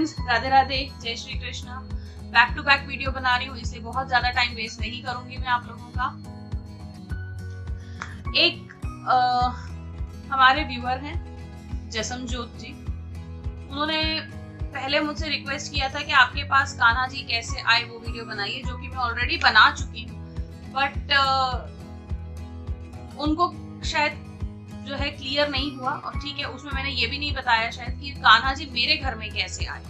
Friends, Radhe Radhe, जय Shri Krishna. Back to back video बना रही हूँ, इसलिए बहुत ज्यादा टाइम वेस्ट नहीं करूंगी मैं आप लोगों का। एक हमारे व्यूअर हैं जसमजोत जी, उन्होंने पहले मुझसे रिक्वेस्ट किया था कि आपके पास कान्हा जी कैसे आए वो वीडियो बनाइए, जो कि मैं ऑलरेडी बना चुकी हूँ, बट उनको शायद जो है क्लियर नहीं हुआ। और ठीक है, उसमें मैंने ये भी नहीं बताया शायद कि कान्हा जी मेरे घर में कैसे आए,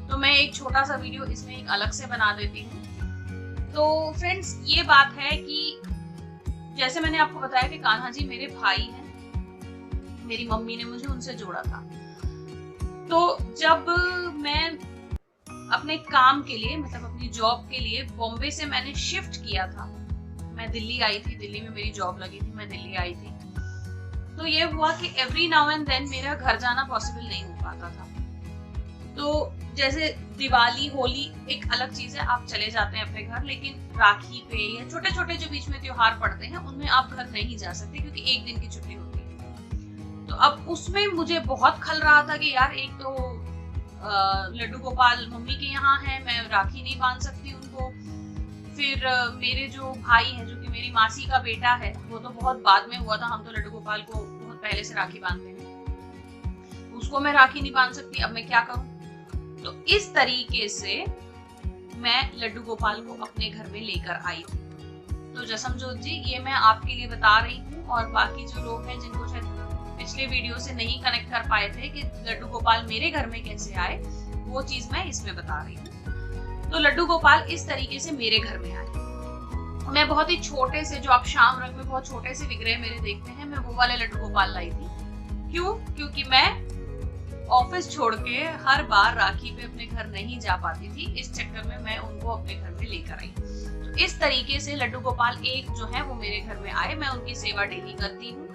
तो मैं एक छोटा सा वीडियो इसमें एक अलग से बना देती हूँ। तो फ्रेंड्स, ये बात है कि जैसे मैंने आपको बताया कि कान्हा जी मेरे भाई हैं, मेरी मम्मी ने मुझे उनसे जोड़ा था। तो जब मैं अपने काम के लिए, मतलब अपनी जॉब के लिए बॉम्बे से मैंने शिफ्ट किया था, मैं दिल्ली आई थी, दिल्ली में मेरी जॉब लगी थी, मैं दिल्ली आई थी। तो ये हुआ कि एवरी नाउ एंड देन मेरा घर जाना पॉसिबल नहीं हो पाता था। तो जैसे दिवाली, होली एक अलग चीज है, आप चले जाते हैं अपने घर, लेकिन राखी पे या छोटे छोटे जो बीच में त्योहार पड़ते हैं उनमें आप घर नहीं जा सकते, क्योंकि एक दिन की छुट्टी होती है। तो अब उसमें मुझे बहुत खल रहा था कि यार, एक तो लड्डू गोपाल मम्मी के यहाँ है, मैं राखी नहीं बांध सकती उनको। फिर मेरे जो भाई हैं, जो कि मेरी मासी का बेटा है, वो तो बहुत बाद में हुआ था, हम तो लड्डू गोपाल को बहुत पहले से राखी बांधते हैं, उसको मैं राखी नहीं बांध सकती, अब मैं क्या करूं। तो इस तरीके से मैं लड्डू गोपाल को अपने घर में लेकर आई थी। तो जसमजोत जी, ये मैं आपके लिए बता रही हूँ, और बाकी जो लोग हैं जिनको शायद पिछले वीडियो से नहीं कनेक्ट कर पाए थे कि लड्डू गोपाल मेरे घर में कैसे आए, वो चीज मैं इसमें बता रही हूँ। तो लड्डू गोपाल इस तरीके से मेरे घर में आए। मैं बहुत ही छोटे से, जो आप शाम रंग में बहुत छोटे से विग्रह मेरे देखते हैं, मैं वो वाले लड्डू गोपाल लाई थी। क्यों? क्योंकि मैं ऑफिस छोड़ के हर बार राखी पे अपने घर नहीं जा पाती थी, इस चक्कर में मैं उनको अपने घर में लेकर आई। तो इस तरीके से लड्डू गोपाल एक जो है वो मेरे घर में आए, मैं उनकी सेवा डेली करती हूँ।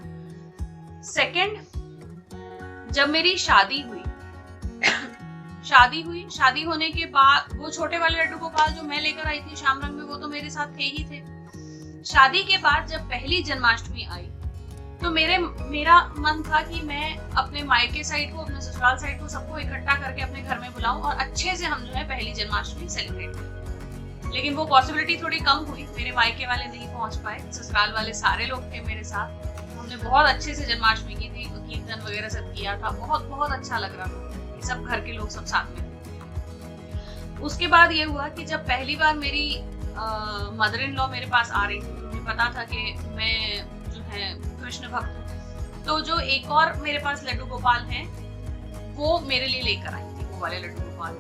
सेकंड, जब मेरी शादी हुई शादी होने के बाद वो छोटे वाले लड्डू गोपाल जो मैं लेकर आई थी शाम रंग में, वो तो मेरे साथ थे ही थे। शादी के बाद जब पहली जन्माष्टमी आई, तो मेरा मन था कि मैं अपने मायके साइड को, अपने ससुराल साइड को, सबको इकट्ठा करके अपने घर में बुलाऊं और अच्छे से हम जो है पहली जन्माष्टमी सेलिब्रेट करें। लेकिन वो पॉसिबिलिटी थोड़ी कम हुई, मेरे मायके वाले नहीं पहुंच पाए, ससुराल वाले सारे लोग थे मेरे साथ। हमने बहुत अच्छे से जन्माष्टमी की थी, कीर्तन वगैरह सब किया था, बहुत बहुत अच्छा लग रहा था, सब घर के लोग सब साथ में थे। उसके बाद ये हुआ कि जब पहली बार मेरी मदर इन लॉ मेरे पास आ रही थी, मुझे पता था कि मैं जो है कृष्ण भक्त हूँ, तो जो एक और मेरे पास लड्डू गोपाल हैं वो मेरे लिए लेकर आई थी, वो वाले लड्डू गोपाल।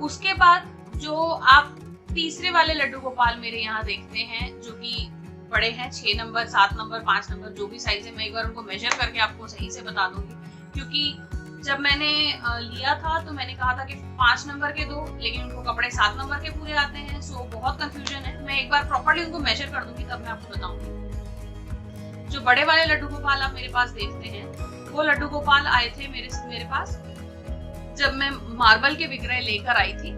उसके बाद जो आप तीसरे वाले लड्डू गोपाल मेरे यहाँ देखते हैं, जो कि बड़े हैं, 6 नंबर, 7 नंबर, 5 नंबर, जो भी साइज है, मैं एक बार उनको मेजर करके आपको सही से बता दूंगी, क्योंकि जब मैंने लिया था तो मैंने कहा था कि 5 नंबर के दो, लेकिन उनको कपड़े 7 नंबर के पूरे आते हैं, सो बहुत कंफ्यूजन है। मैं एक बार प्रॉपर्ली उनको मेजर कर दूंगी, तब मैं आपको बताऊंगी। जो बड़े वाले लड्डू गोपाल आप मेरे पास देखते हैं, वो लड्डू गोपाल आए थे मेरे पास जब मैं मार्बल के विग्रह लेकर आई थी,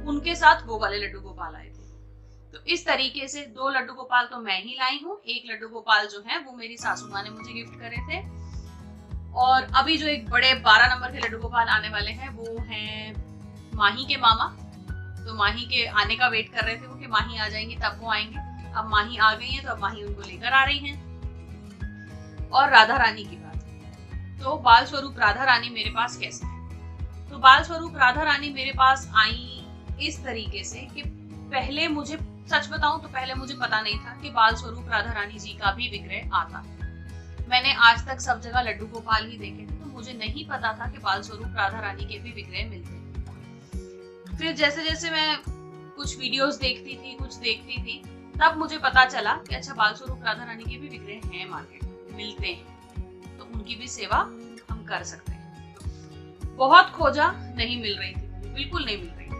उनके साथ वो वाले लड्डू गोपाल आए थे। तो इस तरीके से 2 लड्डू गोपाल तो मैं ही लाई हूँ, एक लड्डू गोपाल जो है वो मेरी सासू माँ ने मुझे गिफ्ट करे थे, और अभी जो एक बड़े 12 नंबर के लड्डू गोपाल आने वाले हैं वो हैं माही के मामा। तो माही के आने का वेट कर रहे थे वो, कि माही आ जाएंगी तब वो आएंगे। अब माही आ गई है, तो अब माही उनको लेकर आ रही हैं। और राधा रानी की बात, तो बाल स्वरूप राधा रानी मेरे पास कैसे है? तो बाल स्वरूप राधा रानी मेरे पास आई इस तरीके से कि पहले, मुझे सच बताऊं तो पहले मुझे पता नहीं था कि बाल स्वरूप राधा रानी जी का भी विग्रह आता है। मैंने आज तक सब जगह लड्डू गोपाल ही देखे थे, तो मुझे नहीं पता था कि बाल स्वरूप राधा रानी के भी विग्रह मिलते हैं। फिर जैसे जैसे मैं कुछ वीडियोस देखती थी, तब मुझे पता चला कि अच्छा, बाल स्वरूप राधा रानी के भी विग्रह हैं, मार्केट में मिलते हैं, तो उनकी भी सेवा हम कर सकते हैं। बहुत खोजा, नहीं मिल रही थी, बिल्कुल नहीं मिल रही थी।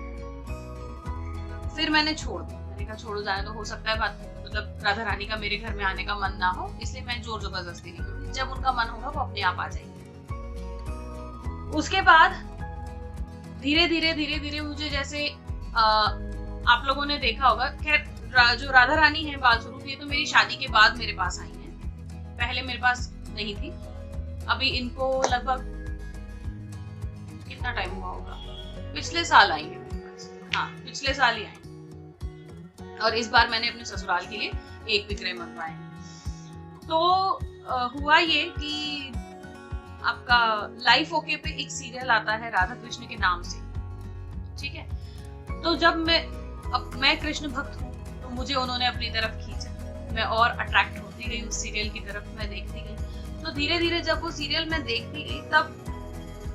फिर मैंने छोड़ दिया, मैंने कहा छोड़ो, जाने तो, हो सकता है बात, मतलब राधा रानी का मेरे घर में आने का मन ना हो, इसलिए मैं जोर जबरदस्ती नहीं करूंगी, जब उनका मन होगा वो अपने आप आ जाएंगे। उसके बाद धीरे धीरे मुझे, जैसे आप लोगों ने देखा होगा, खैर जो राधा रानी है बाल स्वरूप, ये तो मेरी शादी के बाद मेरे पास आई हैं, पहले मेरे पास नहीं थी। अभी इनको लगभग कितना टाइम हुआ होगा, पिछले साल आई है मेरे पास, हाँ पिछले साल ही आई। और इस बार मैंने अपने ससुराल के लिए एक विक्रय मंगवाए। तो हुआ ये कि आपका लाइफ ओके पे एक सीरियल आता है राधा कृष्ण के नाम से, ठीक है। तो जब मैं कृष्ण भक्त हूँ तो मुझे उन्होंने अपनी तरफ खींचा, मैं और अट्रैक्ट होती गई उस सीरियल की तरफ, मैं देखती गई। तो धीरे धीरे जब वो सीरियल मैं देखती गई तब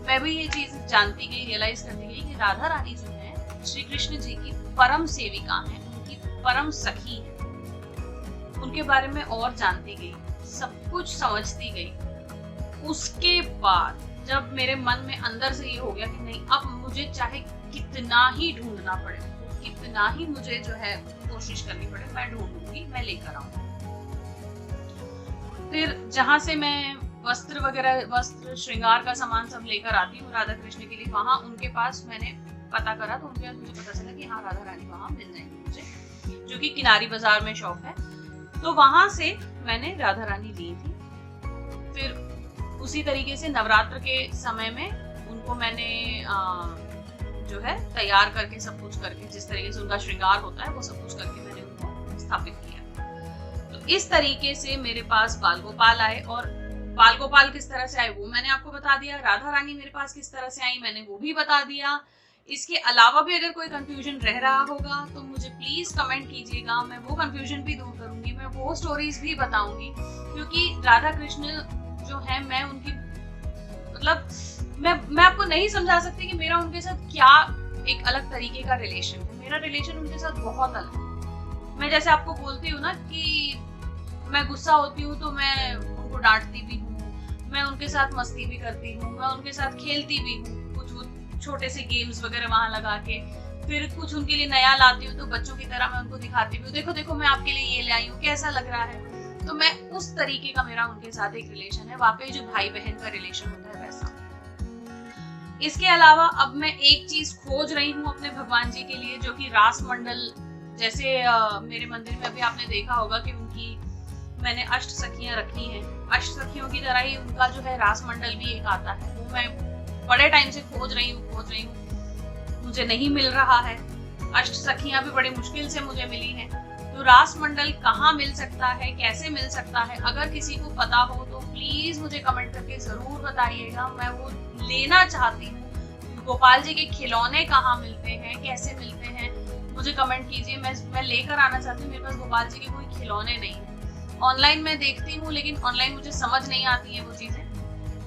मैं भी ये चीज जानती गई, रियलाइज करती गई कि राधा रानी जो है श्री कृष्ण जी की परम सेविका है, उनकी परम सखी है। उनके बारे में और जानती गई, सब कुछ समझती गई। उसके बाद जब मेरे मन में अंदर से ये हो गया कि नहीं, अब मुझे चाहे कितना ही ढूंढना पड़े, कितना ही मुझे जो है कोशिश करनी पड़े, मैं ढूंढूंगी, मैं लेकर आऊंगी। फिर जहां से मैं वस्त्र वगैरह, वस्त्र श्रृंगार का सामान सब लेकर आती हूँ राधा कृष्ण के लिए, वहां उनके पास मैंने पता करा तो उनके पास मुझे पता चला कि हाँ राधा रानी वहां मिल जाएंगी मुझे, जो कि किनारी बाजार में शॉप है। तो वहां से मैंने राधा रानी ली थी। फिर उसी तरीके से नवरात्र के समय में उनको मैंने जो है तैयार करके, सब कुछ करके, जिस तरीके से उनका श्रृंगार होता है वो सब कुछ करके मैंने उनको स्थापित किया। तो इस तरीके से मेरे पास बाल गोपाल आए। और बाल गोपाल किस तरह से आए वो मैंने आपको बता दिया, राधा रानी मेरे पास किस तरह से आई मैंने वो भी बता दिया। इसके अलावा भी अगर कोई कंफ्यूजन रह रहा होगा तो मुझे प्लीज कमेंट कीजिएगा, मैं वो कंफ्यूजन भी दूर करूंगी, मैं वो स्टोरीज भी बताऊंगी। क्योंकि राधा कृष्ण जो है, मैं उनकी मतलब मैं आपको नहीं समझा सकती कि मेरा उनके साथ क्या एक अलग तरीके का रिलेशन है। मेरा रिलेशन उनके साथ बहुत अलग है। मैं जैसे आपको बोलती हूँ ना कि मैं गुस्सा होती हूँ तो मैं उनको डांटती भी हूँ, मैं उनके साथ मस्ती भी करती हूँ, मैं उनके साथ खेलती भी हूँ, कुछ छोटे से गेम्स वगैरह वहां लगा के। फिर कुछ उनके लिए नया लाती हूँ तो बच्चों की तरह मैं उनको दिखाती हूँ, देखो देखो मैं आपके लिए ये ले आई हूँ, कैसा लग रहा है। तो मैं उस तरीके का मेरा उनके साथ एक रिलेशन है, वाकई जो भाई बहन का रिलेशन होता है वैसा। इसके अलावा अब मैं एक चीज खोज रही हूँ अपने भगवान जी के लिए, जो कि रास मंडल। जैसे मेरे मंदिर में अभी आपने देखा होगा कि उनकी मैंने अष्ट सखियां रखी हैं, अष्ट सखियों की तरह ही उनका जो है रास मंडल भी एक आता है, वो मैं बड़े टाइम से खोज रही हूँ, मुझे नहीं मिल रहा है। अष्ट सखियां भी बड़ी मुश्किल से मुझे मिली हैं। तो रास मंडल कहाँ मिल सकता है, कैसे मिल सकता है, अगर किसी को पता हो तो प्लीज मुझे कमेंट करके जरूर बताइएगा, मैं वो लेना चाहती हूँ। गोपाल जी के खिलौने कहाँ मिलते हैं, कैसे मिलते हैं, मुझे कमेंट कीजिए। मैं लेकर आना चाहती हूँ। मेरे पास गोपाल जी के कोई खिलौने नहीं है। ऑनलाइन मैं देखती हूँ लेकिन ऑनलाइन मुझे समझ नहीं आती है वो चीजें।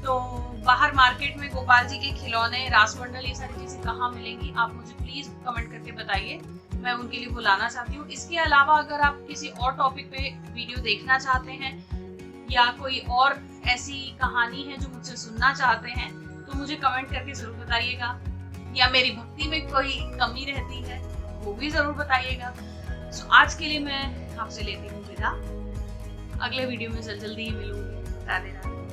तो बाहर मार्केट में गोपाल जी के खिलौने, रास मंडल, ये सारी चीजें कहाँ मिलेंगी, आप मुझे प्लीज कमेंट करके बताइए, मैं उनके लिए बुलाना चाहती हूँ। इसके अलावा अगर आप किसी और टॉपिक पे वीडियो देखना चाहते हैं या कोई और ऐसी कहानी है जो मुझसे सुनना चाहते हैं तो मुझे कमेंट करके जरूर बताइएगा, या मेरी भक्ति में कोई कमी रहती है वो भी जरूर बताइएगा। सो आज के लिए मैं आपसे लेती हूँ विदा, अगले वीडियो में जल्दी ही मिलूंगी। राधे राधे।